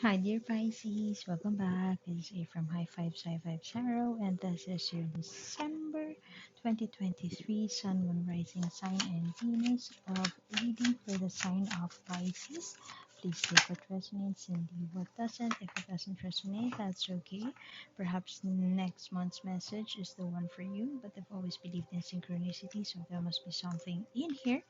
Hi, dear Pisces. Welcome back. This is A from High Five Sci Five Tarot, and this is your December 2023 Sun, Moon, Rising Sign, and Venus of reading for the sign of Pisces. Please take what resonates and leave what doesn't. If it doesn't resonate, that's okay. Perhaps next month's message is the one for you, but I've always believed in synchronicity, so there must be something in here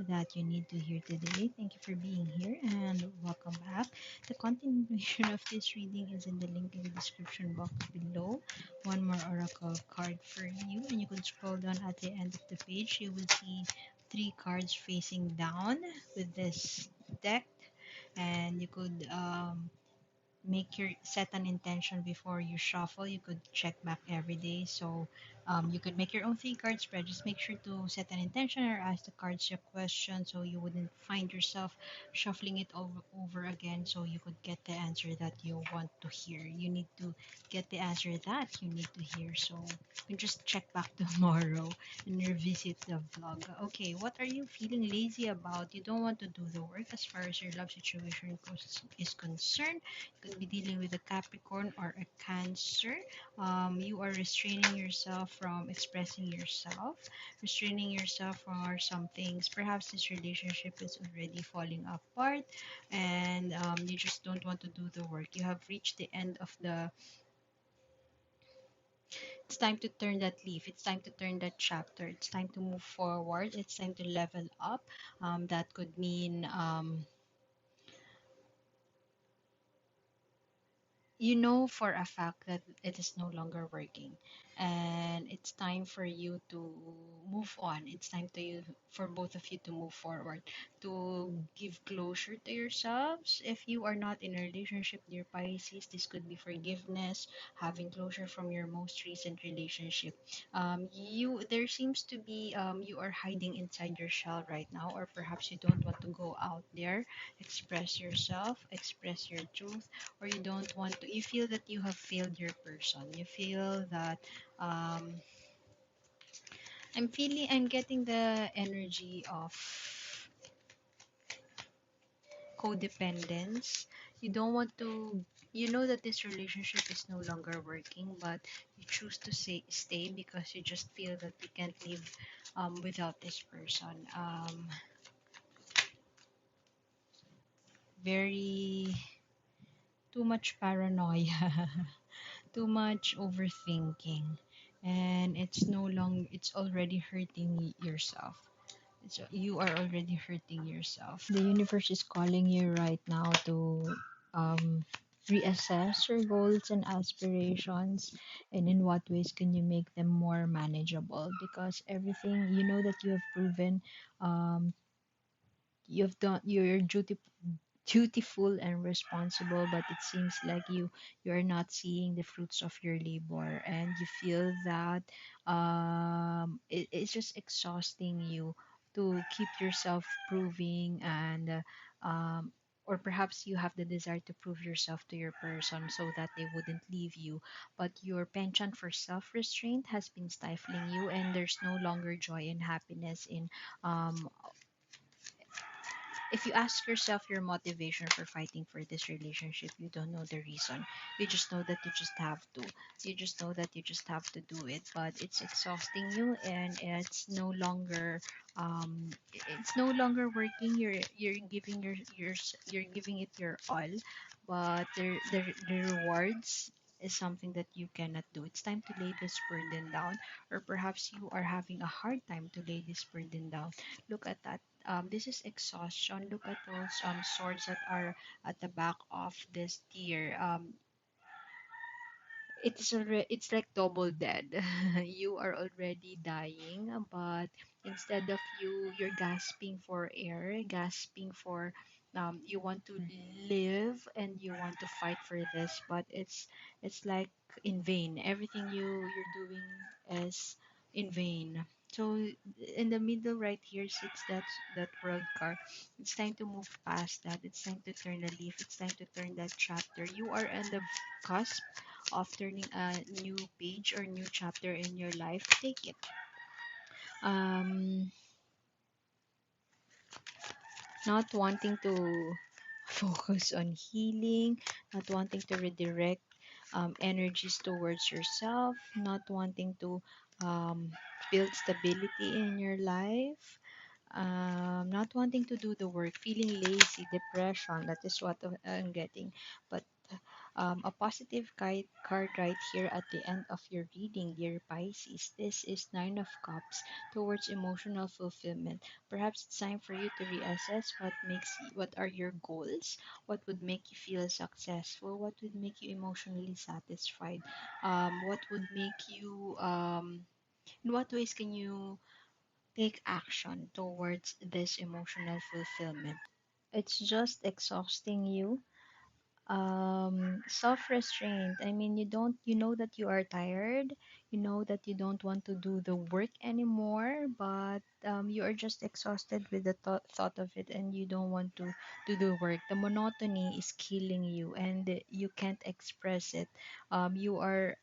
that you need to hear today. Thank you for being here and welcome back. The continuation of this reading is in the link in the description box below. One more oracle card for you, and you can scroll down at the end of the page. You will see three cards facing down with this deck, and you could make your set an intention before you shuffle. You could check back every day, so you could make your own three card spread. Just make sure to set an intention or ask the cards a question, so you wouldn't find yourself shuffling it over again, so you could get the answer that you want to hear. You need to get the answer that you need to hear, so you can just check back tomorrow and revisit the vlog. Okay, what are you feeling lazy about? You don't want to do the work as far as your love situation is concerned. Could be dealing with a Capricorn or a Cancer. You are restraining yourself from expressing yourself, restraining yourself from some things. Perhaps this relationship is already falling apart, and you just don't want to do the work. You have reached the end of the. It's time to turn that leaf. It's time to turn that chapter. It's time to move forward. It's time to level up. That could mean you know for a fact that it is no longer working, and it's time for you to move on. It's time to you for both of you to move forward, to give closure to yourselves. If you are not in a relationship, dear Pisces, this could be forgiveness, having closure from your most recent relationship. You there seems to be you are hiding inside your shell right now, or perhaps you don't want to go out there, express yourself, express your truth, or you don't want to, you feel that you have failed your person, you feel that um I'm getting the energy of codependence. You don't want to, you know that this relationship is no longer working, but you choose to stay because you just feel that you can't live without this person. Very too much paranoia, too much overthinking, and it's already hurting yourself. You are already hurting yourself. The universe is calling you right now to um, reassess your goals and aspirations, and in what ways can you make them more manageable, because everything you know that you have proven, um, you've done your dutiful and responsible, but it seems like you are not seeing the fruits of your labor, and you feel that it's just exhausting you to keep yourself proving, and or perhaps you have the desire to prove yourself to your person so that they wouldn't leave you, but your penchant for self-restraint has been stifling you, and there's no longer joy and happiness in um, if you ask yourself your motivation for fighting for this relationship, you don't know the reason. You just know that you just have to. You just know that you just have to do it, but it's exhausting you, and it's no longer working. You're giving you're giving it your all, but the rewards is something that you cannot do. It's time to lay this burden down, or perhaps you are having a hard time to lay this burden down. Look at that. This is exhaustion. Look at those swords that are at the back of this deer. It's like double dead. You are already dying, but instead of you're gasping for air, gasping for you want to live and you want to fight for this, but it's like in vain. Everything you're doing is in vain. So in the middle right here sits that world card. It's time to move past that. It's time to turn the leaf. It's time to turn that chapter. You are on the cusp of turning a new page or new chapter in your life. Take it. Um, Not wanting to. focus on healing, not wanting to redirect energies towards yourself, not wanting to um, build stability in your life, not wanting to do the work, feeling lazy, depression. That is what I'm getting. But a positive card right here at the end of your reading, dear Pisces. This is Nine of Cups towards emotional fulfillment. Perhaps it's time for you to reassess what are your goals, what would make you feel successful, what would make you emotionally satisfied, what would make you in what ways can you take action towards this emotional fulfillment. It's just exhausting you. Self-restraint, I mean, you know that you are tired, you know that you don't want to do the work anymore, but you are just exhausted with the thought of it, and you don't want to do the work. The monotony is killing you, and you can't express it. You are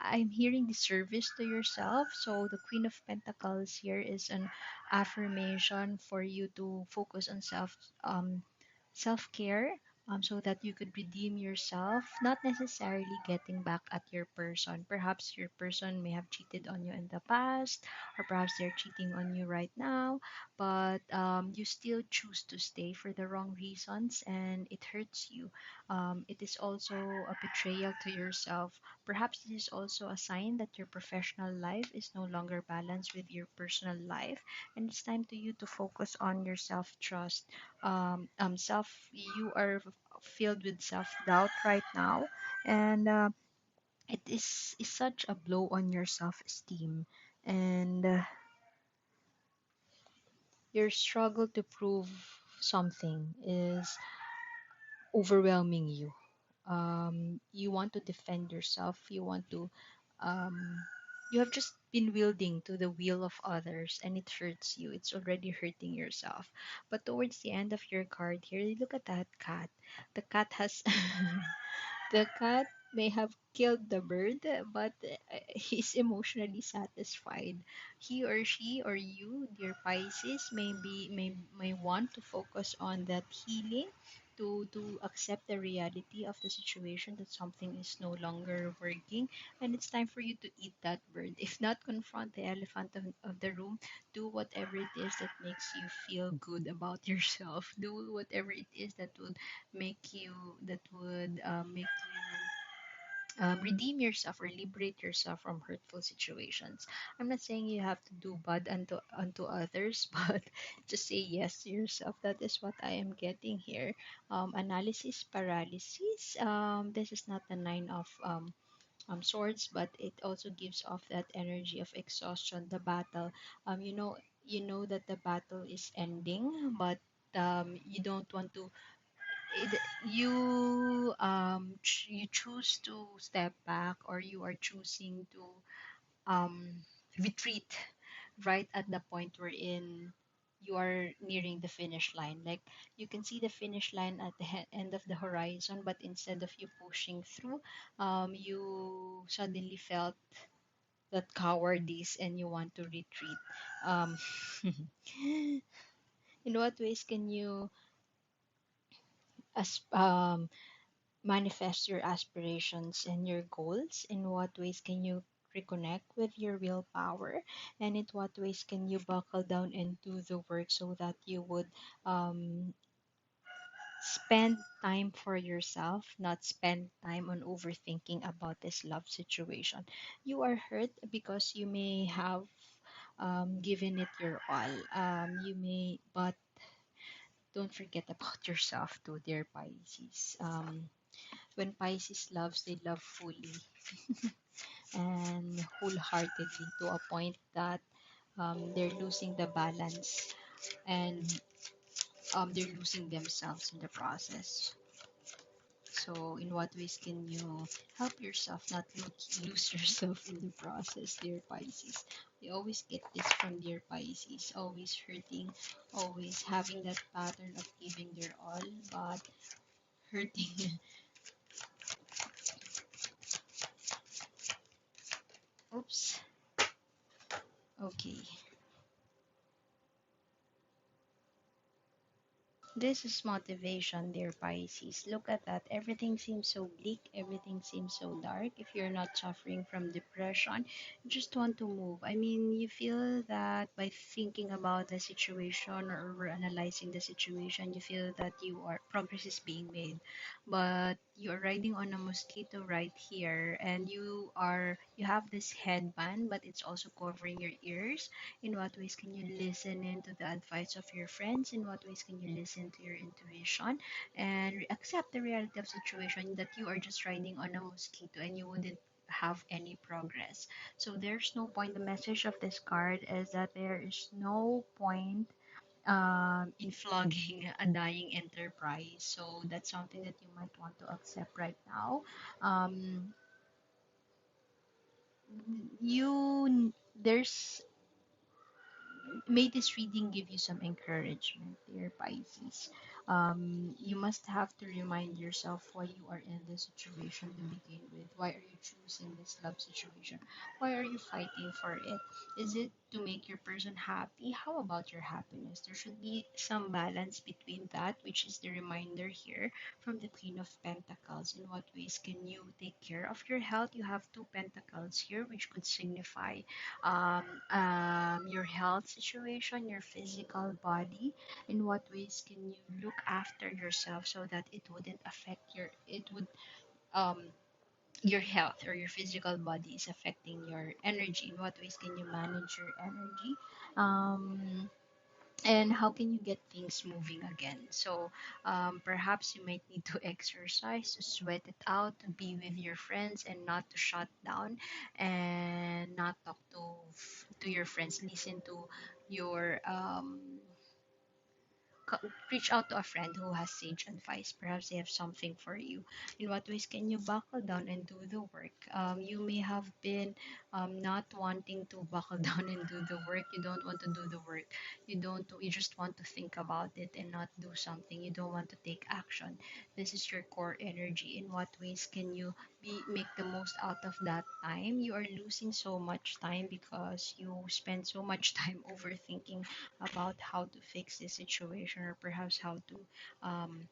I'm hearing the service to yourself. So the Queen of Pentacles here is an affirmation for you to focus on self-care, so that you could redeem yourself, not necessarily getting back at your person. Perhaps your person may have cheated on you in the past, or perhaps they're cheating on you right now, but you still choose to stay for the wrong reasons, and it hurts you. It is also a betrayal to yourself. Perhaps this is also a sign that your professional life is no longer balanced with your personal life, and it's time to you to focus on your self-trust. Self You are filled with self-doubt right now, and is such a blow on your self-esteem, and your struggle to prove something is overwhelming you. You want to defend yourself, um, you have just been wielding to the will of others, and it hurts you. It's already hurting yourself. But towards the end of your card here, you look at that cat. The cat has the cat may have killed the bird, but he's emotionally satisfied. He or she or you, dear Pisces, may want to focus on that healing, to accept the reality of the situation, that something is no longer working, and it's time for you to eat that bird. If not, confront the elephant of the room. Do whatever it is that makes you feel good about yourself. Do whatever it is that would make you redeem yourself or liberate yourself from hurtful situations. I'm not saying you have to do bad unto others, but just say yes to yourself. That is what I am getting here. Analysis paralysis. This is not the nine of swords, but it also gives off that energy of exhaustion. The battle. You know that the battle is ending, but you don't want to you choose to step back, or you are choosing to retreat right at the point wherein you are nearing the finish line. Like, you can see the finish line at the end of the horizon, but instead of you pushing through, you suddenly felt that cowardice and you want to retreat. um, in what ways can you as manifest your aspirations and your goals? In what ways can you reconnect with your willpower? And in what ways can you buckle down and do the work, so that you would um, spend time for yourself, not spend time on overthinking about this love situation? You are hurt because you may have given it your all. But don't forget about yourself too, dear Pisces. When Pisces loves, they love fully and wholeheartedly, to a point that they're losing the balance, and they're losing themselves in the process. So, in what ways can you help yourself not lose yourself in the process, dear Pisces? We always get this from dear Pisces, always hurting, always having that pattern of giving their all, but hurting. Oops. Okay. this is motivation, dear Pisces. Look at that. Everything seems so bleak. Everything seems so dark. If you're not suffering from depression, you just want to move. I mean, you feel that by thinking about the situation or analyzing the situation, you feel that you are progress is being made. But you're riding on a mosquito right here, and you have this headband, but it's also covering your ears. In what ways can you listen into the advice of your friends? In what ways can you listen to your intuition and accept the reality of situation that you are just riding on a mosquito and you wouldn't have any progress. So there's no point. The message of this card is that there is no point in flogging a dying enterprise. So that's something that you might want to accept right now. Um, you there's May this reading give you some encouragement, dear Pisces. You must have to remind yourself why you are in this situation to begin with. Why are you choosing this love situation? Why are you fighting for it? Is it to make your person happy? How about your happiness? There should be some balance between that, which is the reminder here from the Queen of Pentacles. In what ways can you take care of your health? You have two pentacles here, which could signify um, your health situation, your physical body. In what ways can you look after yourself so that it wouldn't affect um, your health or your physical body is affecting your energy? In what ways can you manage your energy? Um, and how can you get things moving again? So perhaps you might need to exercise, to sweat it out, to be with your friends and not to shut down and not talk to your friends. Listen to your reach out to a friend who has sage advice. Perhaps they have something for you. In what ways can you buckle down and do the work? You may have been not wanting to buckle down and do the work. You don't want to do the work. You just want to think about it and not do something. You don't want to take action. This is your core energy. In what ways can you make the most out of that time? You are losing so much time because you spend so much time overthinking about how to fix this situation or perhaps um,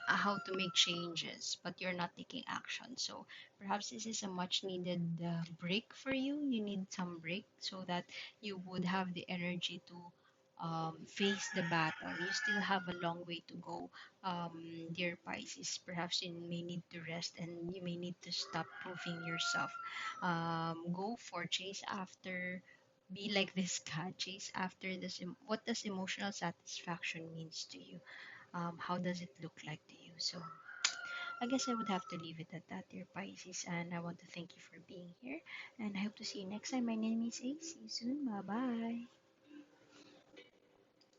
how to make changes, but you're not taking action. So perhaps this is a much needed break for you. You need some break so that you would have the energy to face the battle. You still have a long way to go, dear Pisces. Perhaps you may need to rest and you may need to stop proving yourself. Go for chase after. Be like this cat, chase after this. What does emotional satisfaction means to you? How does it look like to you? So I guess I would have to leave it at that, dear Pisces. And I want to thank you for being here. And I hope to see you next time. My name is A. See you soon. Bye bye.